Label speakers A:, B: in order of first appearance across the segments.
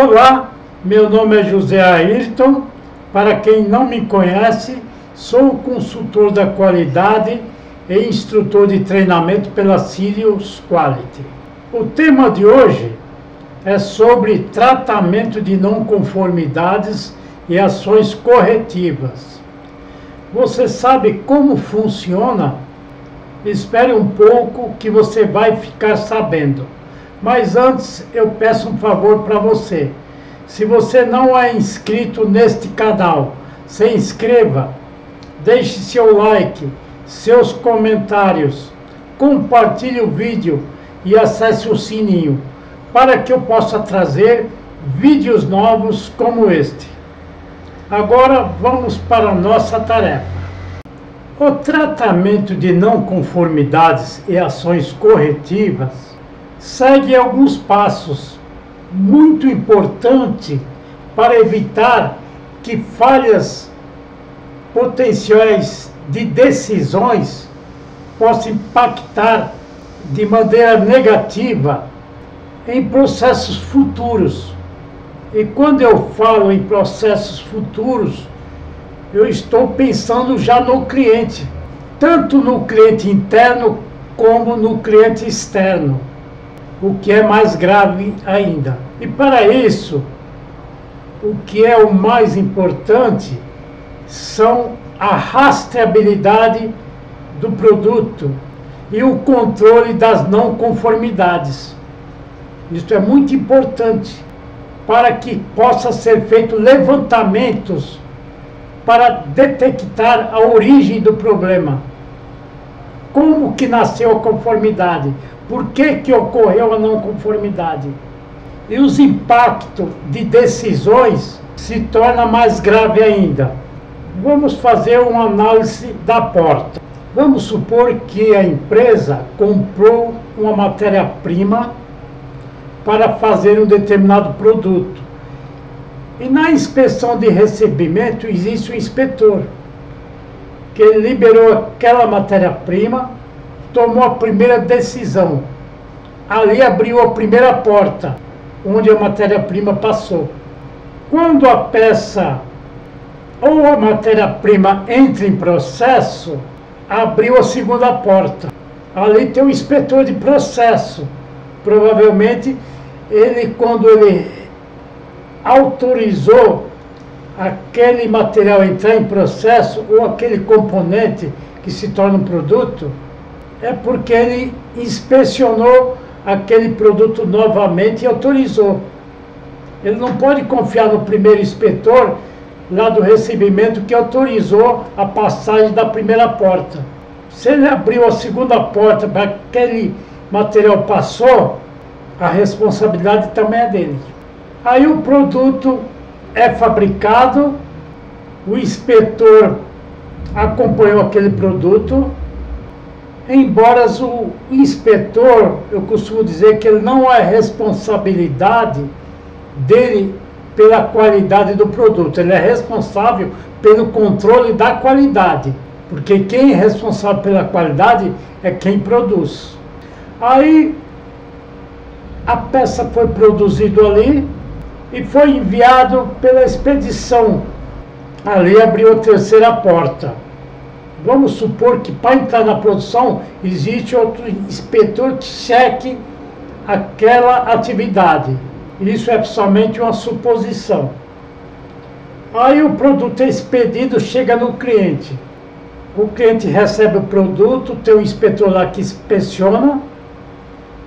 A: Olá, meu nome é José Ayrton. Para quem não me conhece, sou consultor da qualidade e instrutor de treinamento pela Sirius Quality. O tema de hoje é sobre tratamento de não conformidades e ações corretivas. Você sabe como funciona? Espere um pouco que você vai ficar sabendo. Mas antes eu peço um favor para você. Se você não é inscrito neste canal, se inscreva, deixe seu like, seus comentários, compartilhe o vídeo e acesse o sininho para que eu possa trazer vídeos novos como este. Agora vamos para a nossa tarefa. O tratamento de não conformidades e ações corretivas segue alguns passos muito importantes para evitar que falhas potenciais de decisões possam impactar de maneira negativa em processos futuros. E quando eu falo em processos futuros, eu estou pensando já no cliente, tanto no cliente interno como no cliente externo, o que é mais grave ainda. E para isso, o que é o mais importante são a rastreabilidade do produto e o controle das não conformidades. Isso é muito importante para que possa ser feito levantamentos para detectar a origem do problema. Como que nasceu a conformidade? Por que ocorreu a não conformidade? E os impactos de decisões se torna mais grave ainda. Vamos fazer uma análise da porta. Vamos supor que a empresa comprou uma matéria-prima para fazer um determinado produto. E na inspeção de recebimento existe um inspetor que liberou aquela matéria-prima, tomou a primeira decisão. Ali abriu a primeira porta, onde a matéria-prima passou. Quando a peça ou a matéria-prima entra em processo, abriu a segunda porta. Ali tem um inspetor de processo. Provavelmente, quando ele autorizou aquele material entrar em processo ou aquele componente que se torna um produto, é porque ele inspecionou aquele produto novamente e autorizou. Ele não pode confiar no primeiro inspetor lá do recebimento que autorizou a passagem da primeira porta. Se ele abriu a segunda porta para aquele material passou, a responsabilidade também é dele. Aí o produto é fabricado, o inspetor acompanhou aquele produto, embora o inspetor, eu costumo dizer que ele não é responsabilidade dele pela qualidade do produto, ele é responsável pelo controle da qualidade, porque quem é responsável pela qualidade é quem produz. Aí a peça foi produzida ali e foi enviado pela expedição. Ali abriu a terceira porta. Vamos supor que para entrar na produção existe outro inspetor que cheque aquela atividade. Isso é somente uma suposição. Aí o produto é expedido, chega no cliente. O cliente recebe o produto, tem um inspetor lá que inspeciona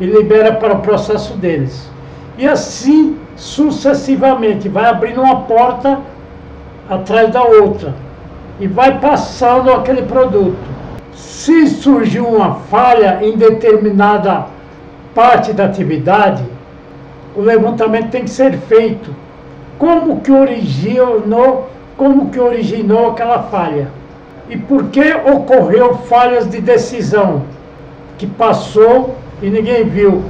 A: e libera para o processo deles. E assim sucessivamente, vai abrindo uma porta atrás da outra e vai passando aquele produto. Se surgiu uma falha em determinada parte da atividade, o levantamento tem que ser feito. Como que originou aquela falha? E por que ocorreu falhas de decisão que passou e ninguém viu?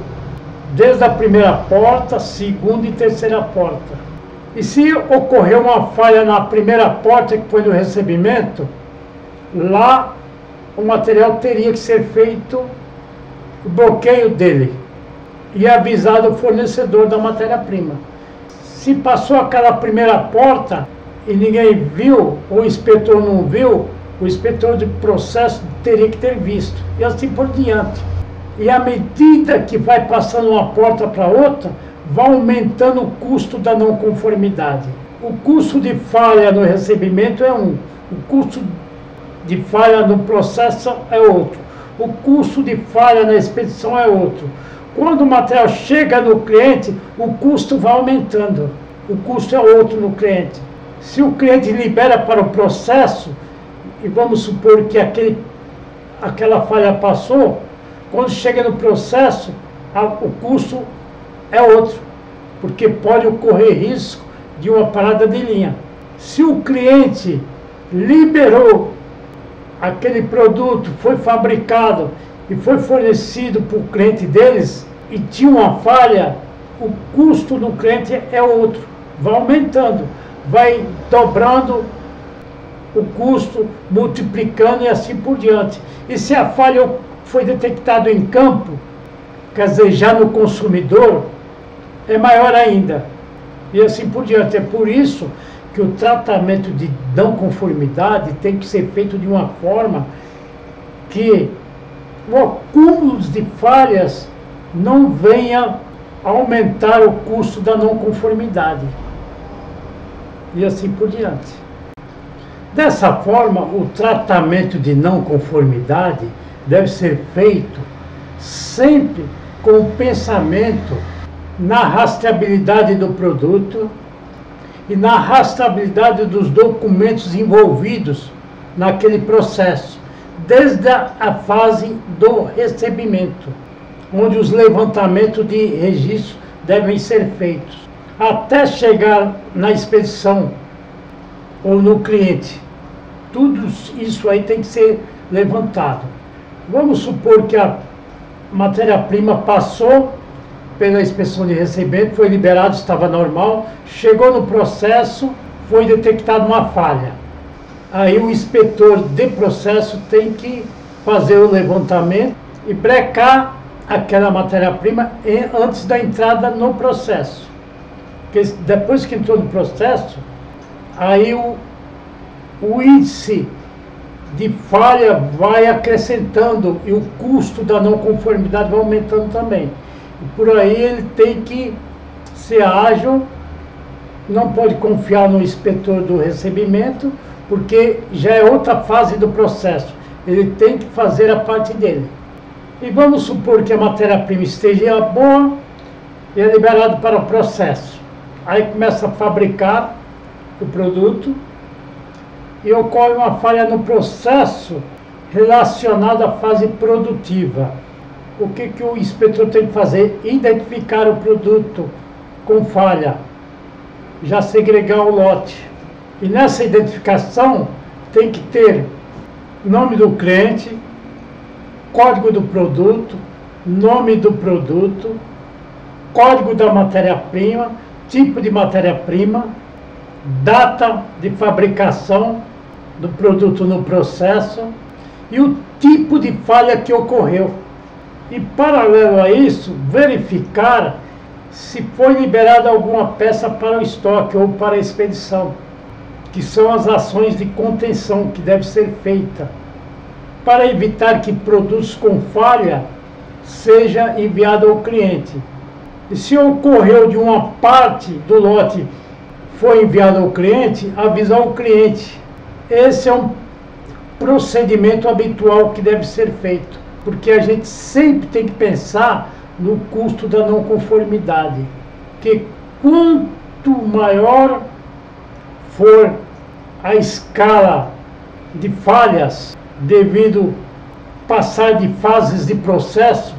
A: Desde a primeira porta, segunda e terceira porta. E se ocorreu uma falha na primeira porta, que foi no recebimento, lá o material teria que ser feito o bloqueio dele e avisado o fornecedor da matéria-prima. Se passou aquela primeira porta e ninguém viu, ou o inspetor não viu, o inspetor de processo teria que ter visto, e assim por diante. E à medida que vai passando uma porta para outra, vai aumentando o custo da não conformidade. O custo de falha no recebimento é um, o custo de falha no processo é outro, o custo de falha na expedição é outro. Quando o material chega no cliente, o custo vai aumentando, o custo é outro no cliente. Se o cliente libera para o processo, e vamos supor que aquela falha passou, quando chega no processo, o custo é outro, porque pode ocorrer risco de uma parada de linha. Se o cliente liberou aquele produto, foi fabricado e foi fornecido para o cliente deles e tinha uma falha, o custo do cliente é outro, vai aumentando, vai dobrando o custo, multiplicando e assim por diante. E se a falha foi detectada em campo, quer dizer, já no consumidor, é maior ainda. E assim por diante. É por isso que o tratamento de não conformidade tem que ser feito de uma forma que o acúmulo de falhas não venha aumentar o custo da não conformidade. E assim por diante. Dessa forma, o tratamento de não conformidade deve ser feito sempre com o pensamento na rastreabilidade do produto e na rastreabilidade dos documentos envolvidos naquele processo, desde a fase do recebimento, onde os levantamentos de registro devem ser feitos, até chegar na expedição ou no cliente. Tudo isso aí tem que ser levantado. Vamos supor que a matéria-prima passou pela inspeção de recebimento, foi liberado, estava normal, chegou no processo, foi detectada uma falha. Aí o inspetor de processo tem que fazer o levantamento e brecar aquela matéria-prima antes da entrada no processo. Porque depois que entrou no processo, aí o índice de falha vai acrescentando e o custo da não conformidade vai aumentando também. E por aí ele tem que ser ágil, não pode confiar no inspetor do recebimento, porque já é outra fase do processo. Ele tem que fazer a parte dele. E vamos supor que a matéria-prima esteja boa e é liberado para o processo. Aí começa a fabricar o produto e ocorre uma falha no processo relacionada à fase produtiva. O que o inspetor tem que fazer? Identificar o produto com falha, já segregar o lote. E nessa identificação tem que ter nome do cliente, código do produto, nome do produto, código da matéria-prima, tipo de matéria-prima, data de fabricação do produto no processo e o tipo de falha que ocorreu. E, paralelo a isso, verificar se foi liberada alguma peça para o estoque ou para a expedição, que são as ações de contenção que deve ser feita, para evitar que produtos com falha seja enviado ao cliente. E se ocorreu de uma parte do lote foi enviado ao cliente, avisar o cliente. Esse é um procedimento habitual que deve ser feito, porque a gente sempre tem que pensar no custo da não conformidade, que quanto maior for a escala de falhas devido passar de fases de processo,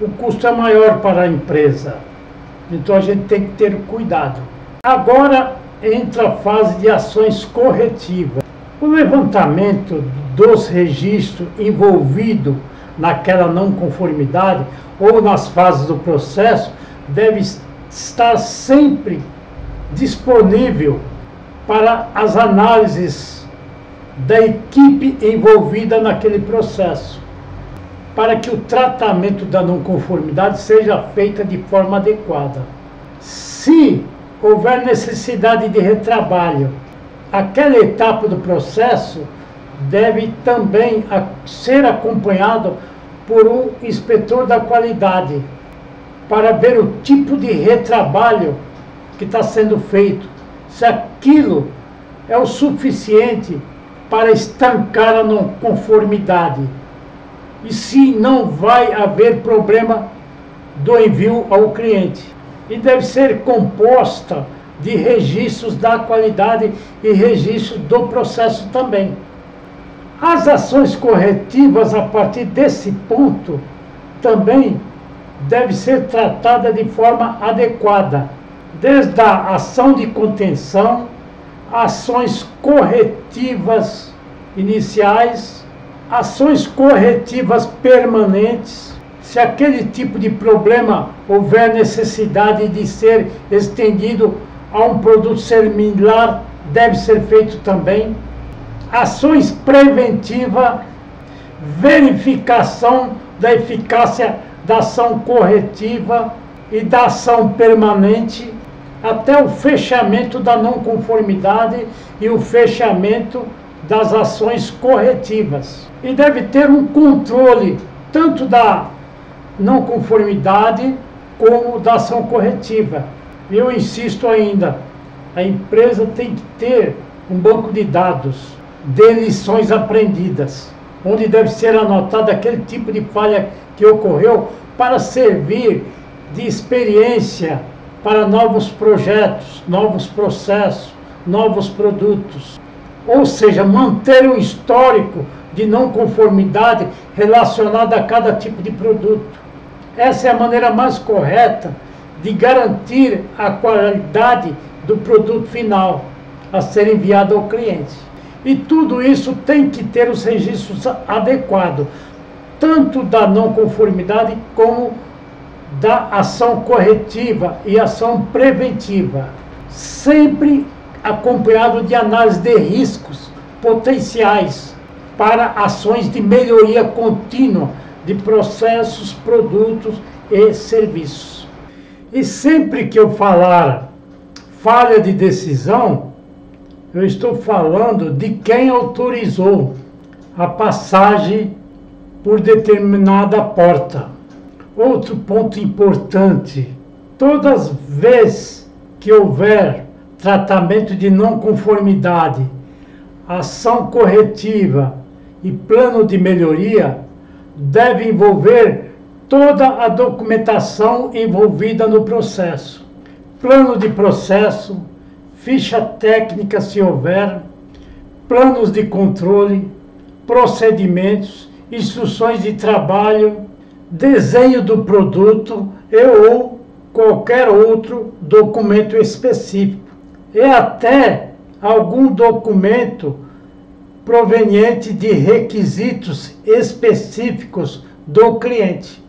A: o custo é maior para a empresa. Então a gente tem que ter cuidado. Agora entra a fase de ações corretivas. O levantamento dos registros envolvidos naquela não conformidade ou nas fases do processo deve estar sempre disponível para as análises da equipe envolvida naquele processo, para que o tratamento da não conformidade seja feito de forma adequada. Se houver necessidade de retrabalho, aquela etapa do processo deve também ser acompanhado por um inspetor da qualidade para ver o tipo de retrabalho que está sendo feito, se aquilo é o suficiente para estancar a não conformidade e se não vai haver problema do envio ao cliente. E deve ser composta de registros da qualidade e registros do processo também. As ações corretivas a partir desse ponto também deve ser tratada de forma adequada, desde a ação de contenção, ações corretivas iniciais, ações corretivas permanentes. Se aquele tipo de problema houver necessidade de ser estendido a um produto similar, deve ser feito também. Ações preventivas, verificação da eficácia da ação corretiva e da ação permanente, até o fechamento da não conformidade e o fechamento das ações corretivas. E deve ter um controle tanto da não conformidade como da ação corretiva. Eu insisto ainda, a empresa tem que ter um banco de dados de lições aprendidas, onde deve ser anotado aquele tipo de falha que ocorreu para servir de experiência para novos projetos, novos processos, novos produtos. Ou seja, manter um histórico de não conformidade relacionado a cada tipo de produto. Essa é a maneira mais correta de garantir a qualidade do produto final a ser enviado ao cliente. E tudo isso tem que ter os registros adequados, tanto da não conformidade como da ação corretiva e ação preventiva, sempre acompanhado de análise de riscos potenciais para ações de melhoria contínua de processos, produtos e serviços. E sempre que eu falar falha de decisão, eu estou falando de quem autorizou a passagem por determinada porta. Outro ponto importante: todas as vezes que houver tratamento de não conformidade, ação corretiva e plano de melhoria, deve envolver toda a documentação envolvida no processo. Plano de processo, ficha técnica se houver, planos de controle, procedimentos, instruções de trabalho, desenho do produto e ou qualquer outro documento específico. E até algum documento proveniente de requisitos específicos do cliente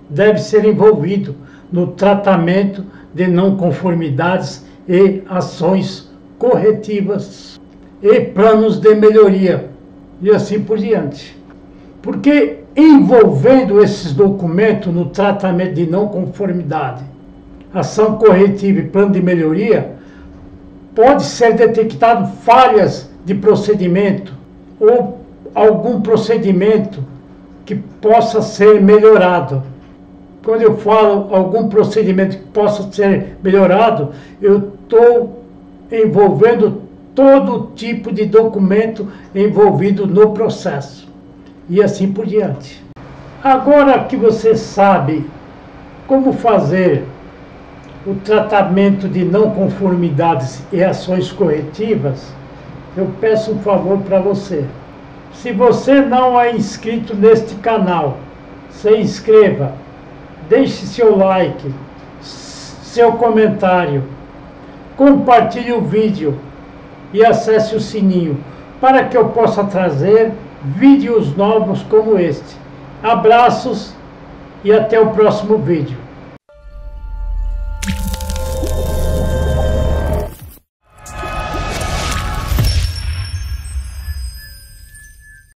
A: deve ser envolvido no tratamento de não conformidades e ações corretivas e planos de melhoria e assim por diante. Porque envolvendo esses documentos no tratamento de não conformidade, ação corretiva e plano de melhoria, pode ser detectado falhas de procedimento ou algum procedimento que possa ser melhorado. Quando eu falo algum procedimento que possa ser melhorado, eu estou envolvendo todo tipo de documento envolvido no processo e assim por diante. Agora que você sabe como fazer o tratamento de não conformidades e ações corretivas, eu peço um favor para você. Se você não é inscrito neste canal, se inscreva, deixe seu like, seu comentário, compartilhe o vídeo e acesse o sininho para que eu possa trazer vídeos novos como este. Abraços e até o próximo vídeo.